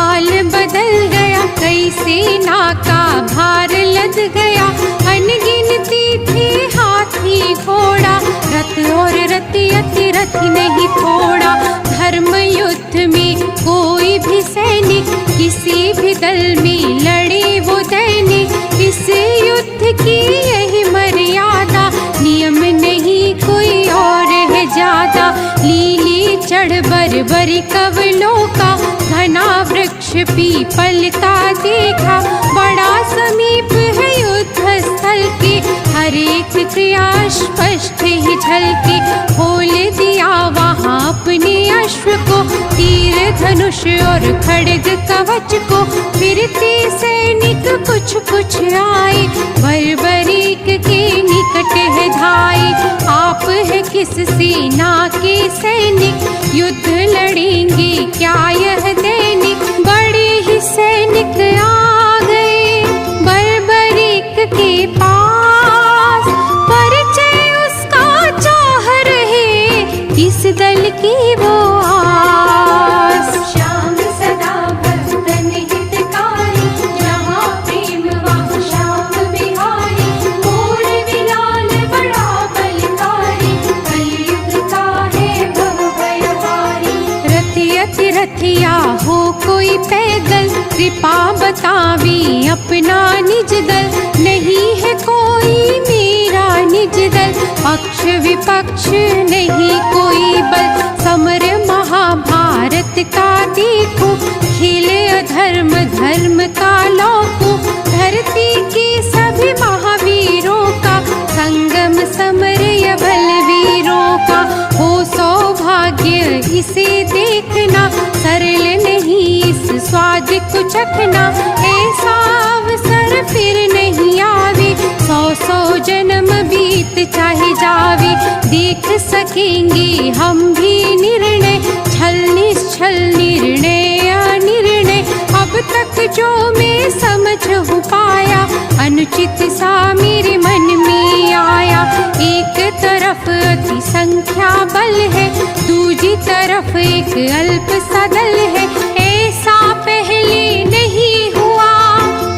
हाल बदल गया, कई सेना का भार लद गया। अनगिनती थे हाथी घोड़ा, रथ और रथियति रथ नहीं थोड़ा। धर्म युद्ध में कोई भी सैनिक किसी भी दल में लड़े वो दैनिक। इस युद्ध की यही मर्यादा, नियम नहीं कोई और है ज्यादा। लीली चढ़ बरबरी कवलों का, घना वृक्ष पीपल का देखा। बड़ा समीप है युद्ध स्थल के, हर एक क्रिया स्पष्ट ही झलके। खोल दिया वहाँ अपने अश्व को, तीर धनुष और खड्ग कवच को। फिरते सैनिक कुछ कुछ आए, बर्बरीक के निकट है धाए। आप है किस सेना के सैनिक, युद्ध लड़ेंगे क्या यह दैनिक। बड़े ही सैनिक आ गए बर्बरीक के पास, परिचय उसका चाह रहे किस दल की वो आस। श्याम सदा भक्तन हितकारी, जहाँ प्रेम वहाँ श्याम बिहारी। मोर विलाल बड़ा बलकारी, कलयुग का है भव भयहारी। रथियति रथिया हो कोई पैदल, कृपा बतावी अपना निज दल। नहीं है कोई मेरा निज दल, पक्ष विपक्ष नहीं कोई बल। समर महाभारत का देखो, खेले अधर्म धर्म का लौको। धरती के सभी महावीरों का, संगम समर या बलवीरों का। हो सौभाग्य इसे देखना, सरल नहीं इस स्वाद को चखना। ऐसा अवसर फिर नहीं आवे, 100 जन्म बीत चाहे जावे। देख सकेंगे हम भी निर्णय, छल निश्छल निर्णय अनिर्णय। अब तक जो मैं समझ हो पाया, अनुचित सा मेरे मन में आया। एक तरफ अति संख्या बल है, दूसरी तरफ एक अल्प सा दल है। ऐसा पहले नहीं हुआ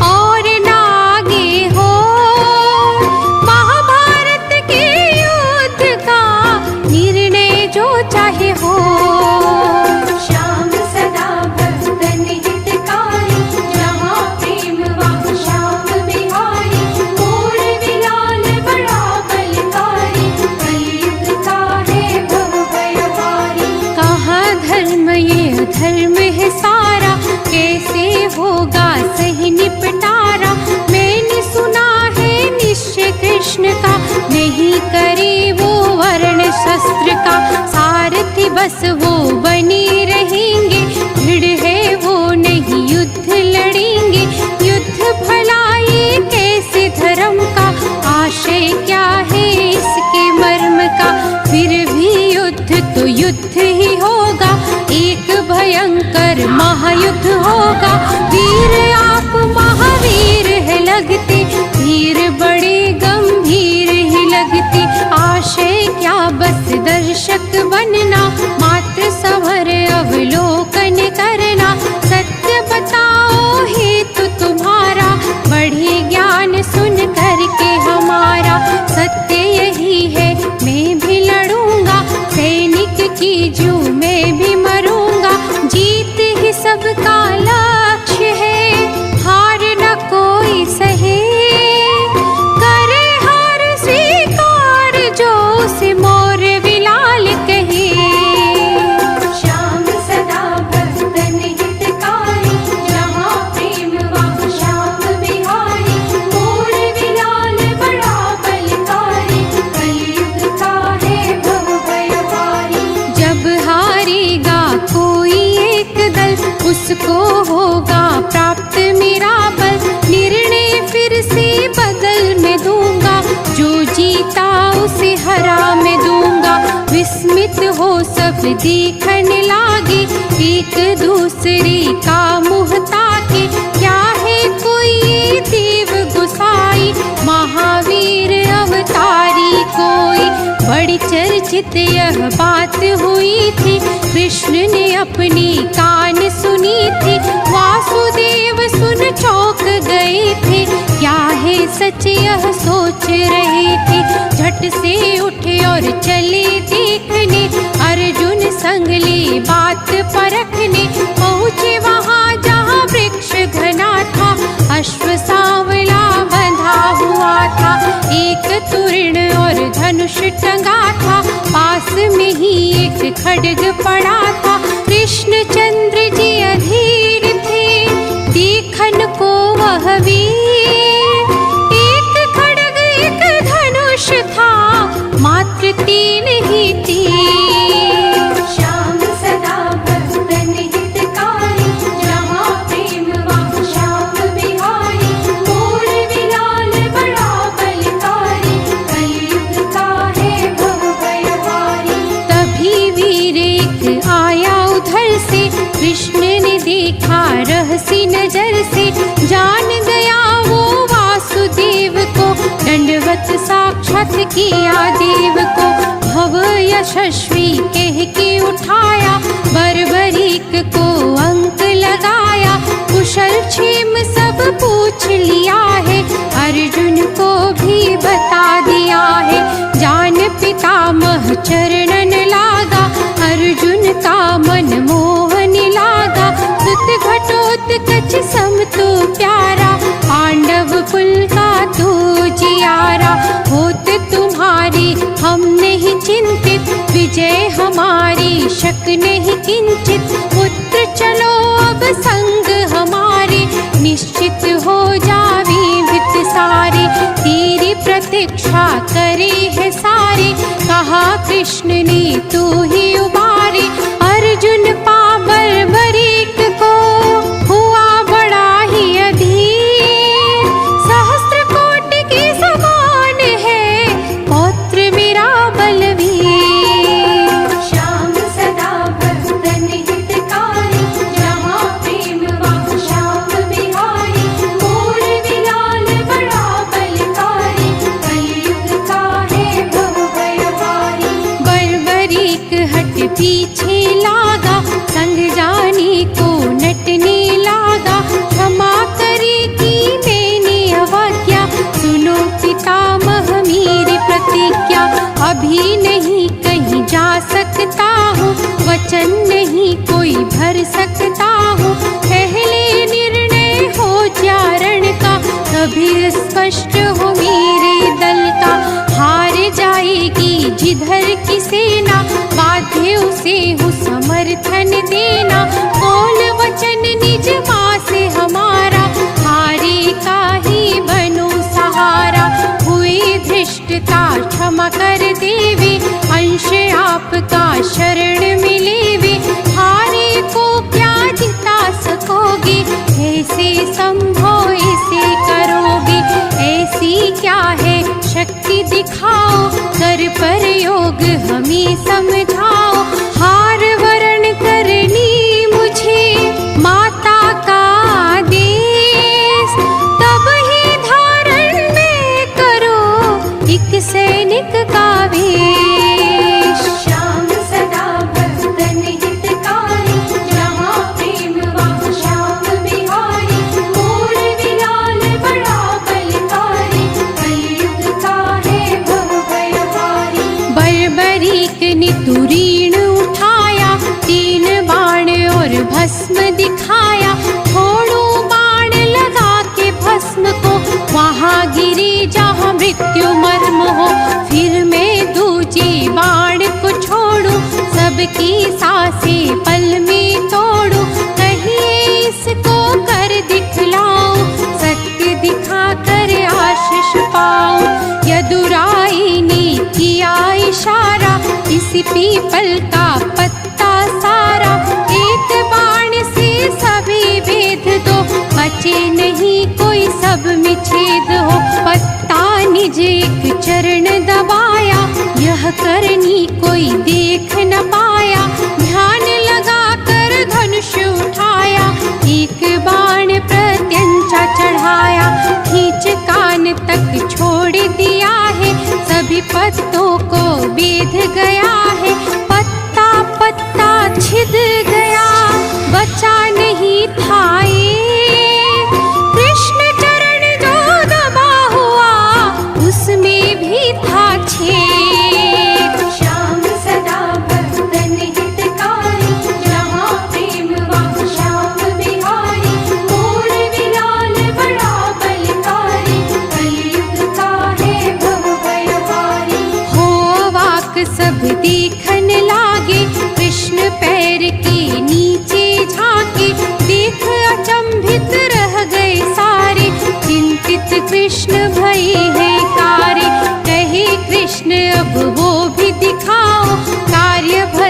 और ना आगे हो, महाभारत के युद्ध का निर्णय जो चाहे हो। श्याम सदा भक्तन हितकारी, जहाँ प्रेम वहाँ श्याम बिहारी। मोर विलाल बड़ा बलकारी, कलयुग का है भव भयहारी। कहाँ धर्म ये अधर्म है सारा, कैसे होगा सही निपटारा। मैंने सुना है निश्चय कृष्ण का, नहीं करे वो वर्ण शस्त्र का। सारथी बस वो बने रहेंगे, दृढ़ है वो नहीं युद्ध लड़ेंगे। युद्ध भला ये कैसे धर्म का, आशय क्या है इसके मर्म का। फिर भी युद्ध तो युद्ध ही होगा, एक भयंकर महायुद्ध होगा। वीर आप महावीर है लगते, धीर बड़े गंभीर ही लगते। आशय क्या बस दर्शक बनना, मात्र सवर अवलोकन करना। सत्य बताओ हेतु तुम्हारा, बढ़े ज्ञान सुन करके हमारा। सत्य यही है मैं भी लड़ूंगा, सैनिक की जो मैं भी मरूंगा। जीत ही सबका लक्ष्य है, हार न कोई सहे। करे हार स्वीकार जो उसे मोर विलाल कहे। श्याम सदा भक्तन हितकारी, जहाँ प्रेम वहाँ श्याम बिहारी। मोर विलाल बड़ा बलकारी, कलयुग का है भव भयहारी। जब हारेगा कोई एक दल, उसको होगा प्राप्त मेरा बल। निर्णय फिर से बदल मैं दूंगा, जो जीता उसे हरा मैं दूंगा। विस्मित हो सब देखने लागे, एक दूसरे का मुँह ताके। क्या है कोई देव गुसाई, महावीर अवतारी कोई। बड़ी चर्चित यह बात हुई थी, कृष्ण ने अपनी कान सुनी थी। से उठे और चले देखने, अर्जुन संग ले बात परखने। पहुँचे वहाँ जहाँ वृक्ष घना था, अश्व सांवला बंधा हुआ था। एक तोरण और धनुष टंगा था, पास में ही एक खड्ग पड़ा था। कृष्णचंद्र जी अधीर थे, देखन को वह वीर। एक खड्ग एक धनुष था, मात्र 3 ही तीर। श्याम सदा भक्तन हितकारी, जहाँ प्रेम वहाँ श्याम बिहारी। मोर विलाल बड़ा बलकारी, कलयुग का है भव भयहारी। तभी वीर एक आया उधर से, कृष्ण ने देखा रहसी नजर से। जान गया वो वासुदेव को, दंडवत साक्षात किया देव को। भव यशस्वी कह के उठाया, बर्बरीक को अंक लगाया। कुशल क्षेम सब पूछ लिया है, अर्जुन को भी बता दिया है। जान पितामह चरणन लागा, अर्जुन का मन मोहन लागा। सुत घटोत्कच सम तो प्यारा, पांडव कुल का तू जियारा। होत तुम्हारी हम नहीं चिंतित, विजय हमारी शक नहीं किंचित। पुत्र चलो अब संग हमारे, निश्चित हो जावे वित सारे। तेरी प्रतीक्षा करे है सारे, कहा कृष्ण ने तू ही उबारे। अर्जुन पाबर बरीक को हुआ बड़ा ही अधीर, सहस्त्र कोटि के समान है पौत्र मेरा बलवीर। श्याम सदा भक्तन हितकारी, जहाँ प्रेम वहाँ श्याम बिहारी। मोर विलाल बड़ा बलकारी, कलयुग का है भव भयहारी। बर्बरीक हट पीछे लागा, संग जाने को नटने लागा। क्षमा करे कि मैंने अवज्ञा, सुनो पितामह मेरी प्रतिज्ञा। अभी नहीं कहीं जा सकता हूँ, वचन नहीं कोई भर सकता हूँ। पहले निर्णय हो चारण का, कभी स्पष्ट हो मेरे दल का। हार जाएगी जिधर की सेना, बाध्य उसे हूँ समर्थन देना। बोल वचन निज माँ से हमारा, हारे का ही बनो सहारा। हुई धृष्टता क्षमा कर देवे, अंश आपका शरण मिलेवे। हारे को क्या जिता सकोगे, ऐसे संभव ऐसे करोगे। ऐसी क्या है शक्ति दिखाओ, कर पर योग हमें समझाओ। हार वरण करनी मुझे माता का आदेश, तब ही धारण में करो एक सैनिक का वेश। श्याम सदा भक्तन हितकारी, जहाँ प्रेम वहाँ श्याम बिहारी। मोर विलाल बड़ा बलकारी, कलयुग का है भव भयहारी। बर्बरीक ने तुरीण उठाया, 3 बाण और भस्म दिखाया। छोड़ो बाण लगा के भस्म को, वहाँ गिरे जहाँ मृत्यु मर्म हो। फिर मैं दूजे बाण को छोड़ू, सबकी सांसें पल में तोड़ू। कहिए इसको कर दिखलाओ, सत्य दिखा कर आशीष पाओ। यदुराई ने किया इशारा, इसी पीपल का पत्ता सारा। एक बाण से सभी भेद दो, बचे नहीं कोई सब में छेद हो। पत्ता निज एक चरण दबाया, यह करनी कोई देख न पाया। ध्यान लगा कर धनुष उठाया, एक बाण प्रत्यंचा चढ़ाया। खींच कान तक छोड़ दिया है, सभी पत्तों को बेध गया है। पत्ता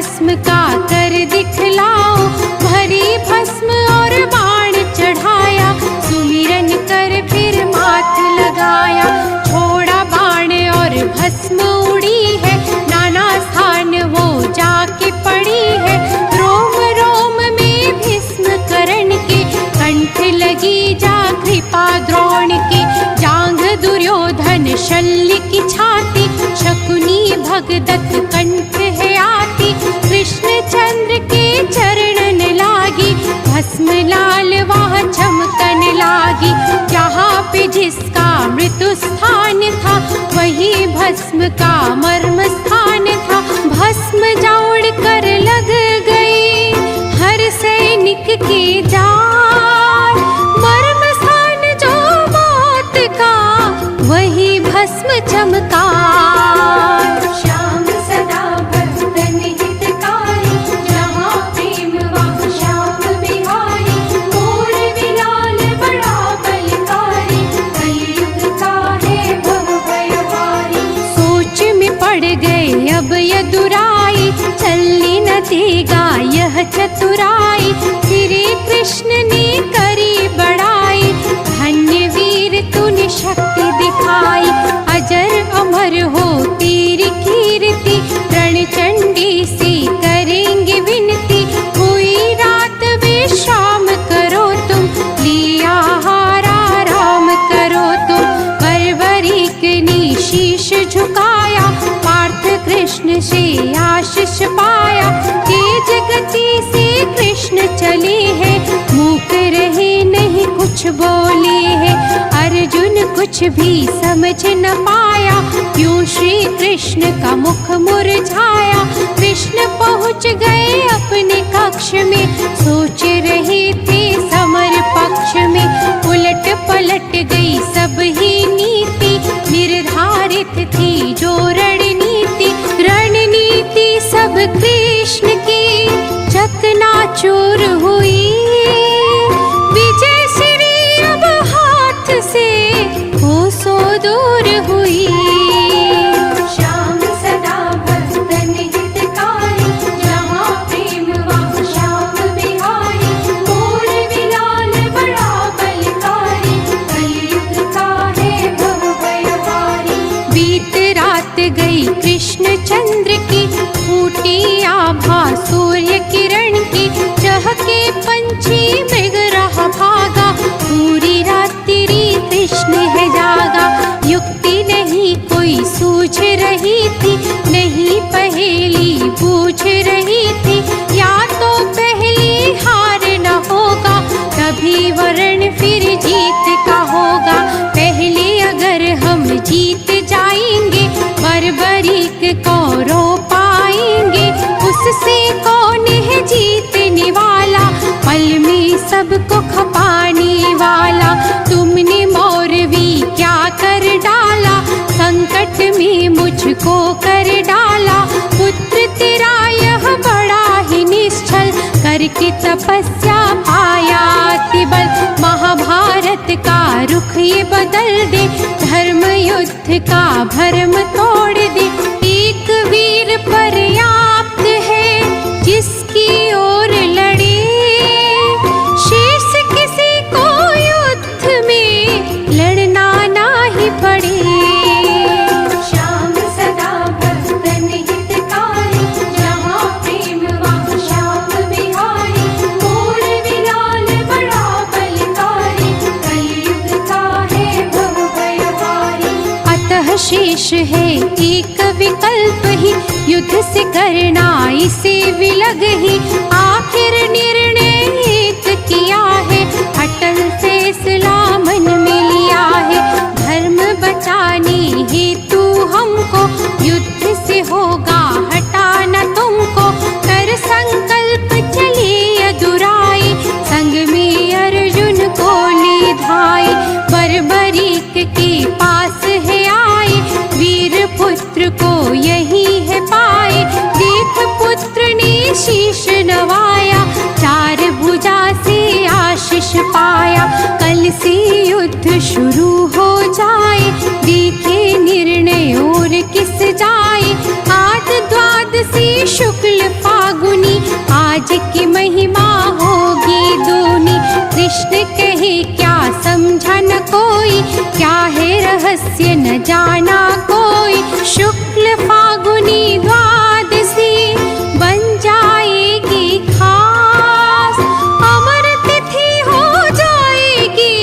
भस्म का कर दिखलाओ। भरी भस्म और बाण चढ़ाया, सुमिरन कर फिर माथ लगाया। छोड़ा बाण और भस्म उड़ी है, नाना स्थान वो जाके पड़ी है। रोम रोम में भीष्म कर्ण के, कंठ लगी जा कृपा द्रोण की। जांघ दुर्योधन शल्य की छाती, शकुनी भगदत्त कंठ है आती। कृष्ण चंद्र के चरणन लागी, भस्म लाल वहाँ चमकन लागी। जहाँ पे जिसका मृत्यु स्थान था, वही भस्म का मर्म स्थान था। भस्म जोड़ कर लग गई हर सैनिक की जान। मर्म स्थान जो मौत का, वही भस्म चमकार। श्याम सदा भक्तन हितकारी, जहाँ प्रेम वहाँ श्याम बिहारी। मोर विलाल बड़ा बलकारी, कलयुग का है भव भयहारी। सोच में पड़ गए अब यदुराई, चलने न देगा यह चतुराई। श्री कृष्ण ने करी बड़ाई, धन्य वीर तूने शक्ति दिखाई। अजर अमर हो तेरी कीर्ति, रणचंडी से करेंगे विनती। हुई रात विश्राम करो तुम, लिया हारा राम करो तुम। बर्बरीक ने शीश झुकाया, पार्थ कृष्ण से आशीष पाया। तेज गति से कृष्ण चले हैं, मूक रहे नहीं कुछ बोले हैं। अर्जुन कुछ भी समझ न पाया, क्यों श्री कृष्ण का मुख मुरझाया। कृष्ण पहुँच गए अपने कक्ष में, सोच रहे थे समर पक्ष में। उलट पलट गई सब ही नीति, निर्धारित थी जो रणनीति। रणनीति सब कृष्ण की चकनाचूर हुई, विजय श्री अब हाथ से कोसों दूर हुई। श्याम सदा भक्तन हितकारी, जहाँ प्रेम वहाँ श्याम बिहारी। मोर विलाल बड़ा बलकारी, कलयुग का है भव भयहारी। बीत रात गई कृष्ण चंद्र की, फूटी आभा सूर्य किरण की। चहके पंछी मृग रहा भागा, पूरी रात्रि कृष्ण है जागा। युक्ति नहीं कोई सूझ रही थी, नहीं पहेली बूझ रही थी। या तो पहली हार न होगा, तभी वरण फिर जीत का होगा। पहले अगर हम जीत जाएंगे, बर्बरीक को रो पाएंगे। उससे कौन है जीतने वाला, पल में सबको खपाने वाला। तुमने मौरवी क्या कर डाला, संकट में मुझको कर डाला। पुत्र तेरा यह बड़ा ही निश्चल, करके तपस्या पाया तिबल। महाभारत का रुख ये बदल दे, धर्म युद्ध का भरम तोड़ दे। एक वीर पर्याप्त है, जिसकी ओर लड़े। शेष किसी को युद्ध में लड़ना ना ही पड़े। श्याम सदा भक्तन हितकारी, जहाँ प्रेम वहाँ श्याम बिहारी। मोर विलाल बड़ा बलकारी, कलयुग का है भव भयहारी। अतः शेष है एक विकल्प ही, युद्ध से करना इसे विलग ही। आखिर निर्णय एक किया है, अटल फैसला मन में लिया है। धर्म बचाने हेतु हमको, युद्ध से होगा हटाना तुमको। कर संकल्प चले यदुराई, संग में अर्जुन को ले धाई। बर्बरीक के पास है आए, वीर पुत्र को यही है पाए। देख पुत्र ने शीश नवाया, चार भुजा से आशीष पाया। कल से युद्ध शुरू हो जाए, देखे निर्णय और किस जाए। आज द्वादशी शुक्ल आज की महिमा होगी दूनी। कृष्ण कहे क्या समझा न कोई, क्या है रहस्य न जाना कोई। शुक्ल फागुनी द्वादशी बन जाएगी खास, अमर तिथि हो जाएगी,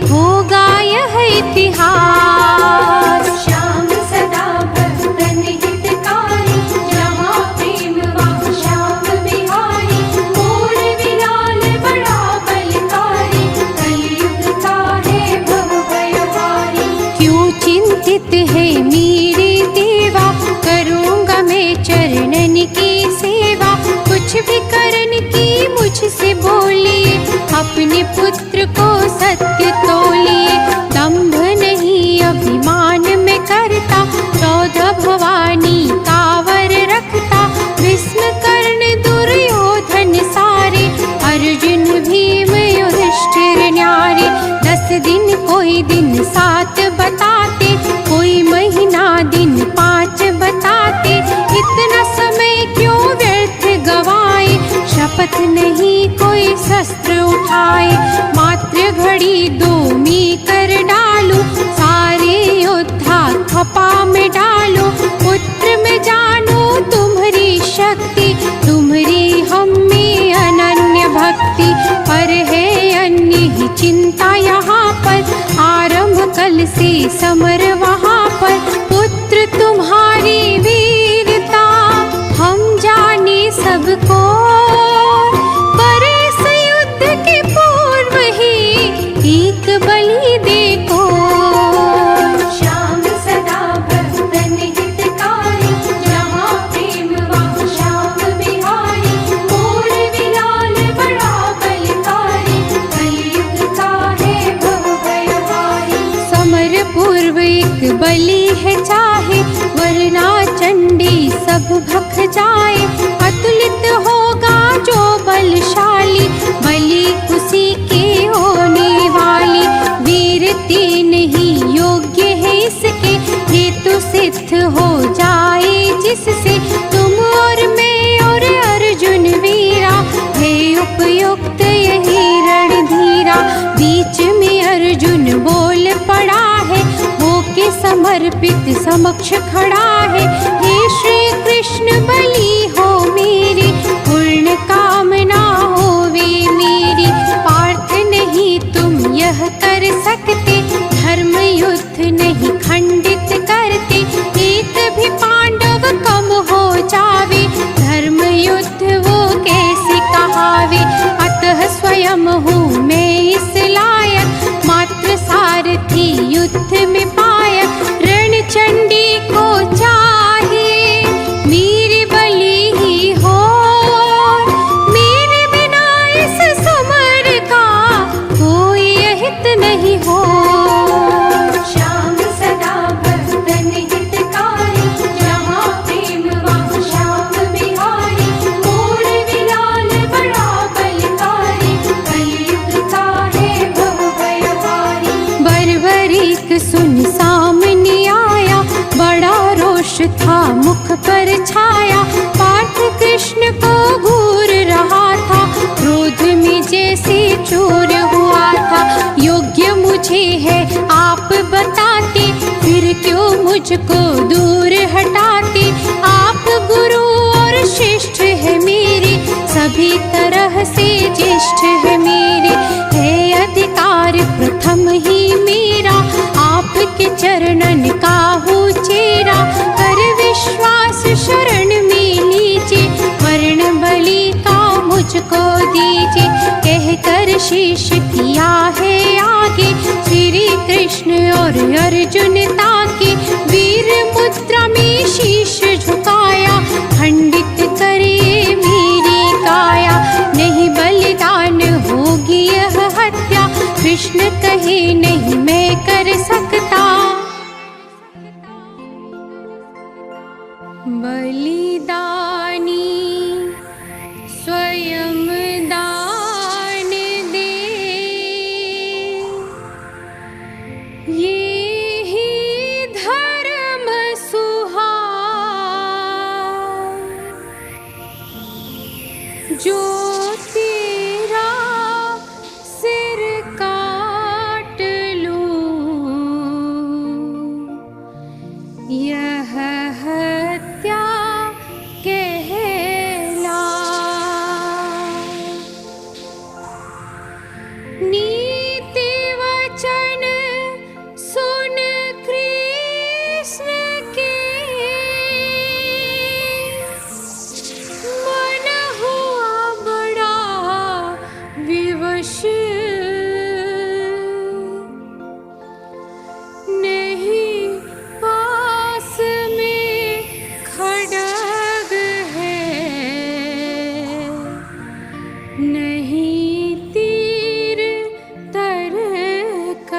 होगा यह इतिहास। श्याम सदा भक्तन हितकारी, जहाँ प्रेम वहाँ श्याम बिहारी। मोर विलाल बड़ा बलकारी, कलयुग का है भव भयहारी। क्यों चिंतित है मेरे देवा, करूँगा मैं चरणन की सेवा। कुछ भी करने की मुझसे बोलिए, अपने पुत्र को सत्य तोलिए। दंभ नहीं अभिमान में करता, 14 भवानी का वर रखता। भीष्म कर्ण दुर्योधन सारे, अर्जुन भीम युधिष्ठिर न्यारे। 10 दिन कोई दिन 7 बताते, कोई महीना दिन 5 बताते। इतना समय क्यों व्यर्थ गवाए, शपथ नहीं कोई शस्त्र उठाए। मात्र घड़ी 2 में कर डालो, सारे योद्धा खपा में डालो। पुत्र में जानो तुम्हारी शक्ति, तुम्हारी हम में अनन्य भक्ति। पर है अन्य ही चिंता यहाँ पर, आरंभ कल से समर वहाँ पर। पुत्र तुम्हारी वीरता हम जाने सबको, पर इस युद्ध के पूर्व ही एक बलि देखो। श्याम सदा भक्तन हितकारी, जहाँ प्रेम वहाँ श्याम बिहारी। मोर विलाल बड़ा बलकारी, कलयुग का है भव भयहारी। समर पूर्व एक बलि है चाहे, वरना चंडी सब भख जाए। अतुलित होगा जो बलशाली, बलि उसी के होने वाली। वीर 3 ही योग्य है इसके, हेतु सिद्ध हो जाए जिससे। तुम और मैं और अर्जुन वीरा, है उपयुक्त यही रणधीरा। बीच में अर्जुन बोल पड़ा है, वो के समर्पित समक्ष खड़ा है। हे श्री कृष्ण बलि हो मेरी, पूर्ण कामना होवे मेरी। पार्थ नहीं तुम यह कर सकते, धर्म युद्ध नहीं खंडित करते। एक भी पांडव कम हो जावे, धर्म युद्ध वो कैसे कहावे। अतः स्वयं हूँ मैं इस लायक, मात्र सारथी युद्ध में पायक। रणचंडी को चाहिए मेरी बलि ही हो, मेरे बिना इस समर का कोई हित नहीं हो। श्याम सदा भक्तन हितकारी, जहाँ प्रेम वहाँ श्याम बिहारी। मोर विलाल बड़ा बलकारी, कलयुग का है भव भयहारी। बर्बरीक सुन सामने आया, बड़ा रोष था मुख पर छाया। पार्थ कृष्ण को घूर रहा था, क्रोध में जैसे चूर हुआ था। योग्य मुझे है आप बताते, फिर क्यों मुझको दूर हटाते। आप गुरु और श्रेष्ठ है मेरे, सभी तरह से ज्येष्ठ है मेरे। है अधिकार प्रथम ही मेरा, आपके चरणन का हूँ चेरा। कर विश्वास शरण में लीजिए, वर्ण बलि का मुझको दीजिए। कह कर शीश किया है आगे, श्री कृष्ण और अर्जुन ताके। वीर मुद्रा में शीश झुकाया, खंडित करे मेरी काया। नहीं बलिदान होगी यह हत्या, कृष्ण कहे नहीं मैं कर सकता। बलिदानी स्वयं दान दे, ये ही धर्म सुहाव। जो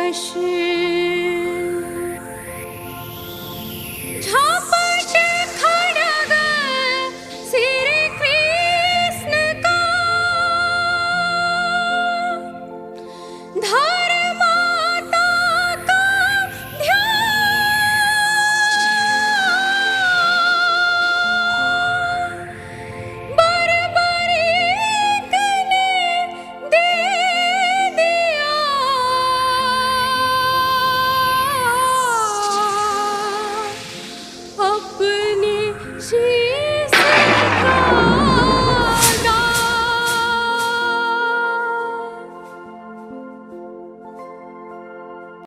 झापश झापश खड्ग श्री कृष्ण का धर्माता का ध्यान बर्बरीक ने दे दिया अपने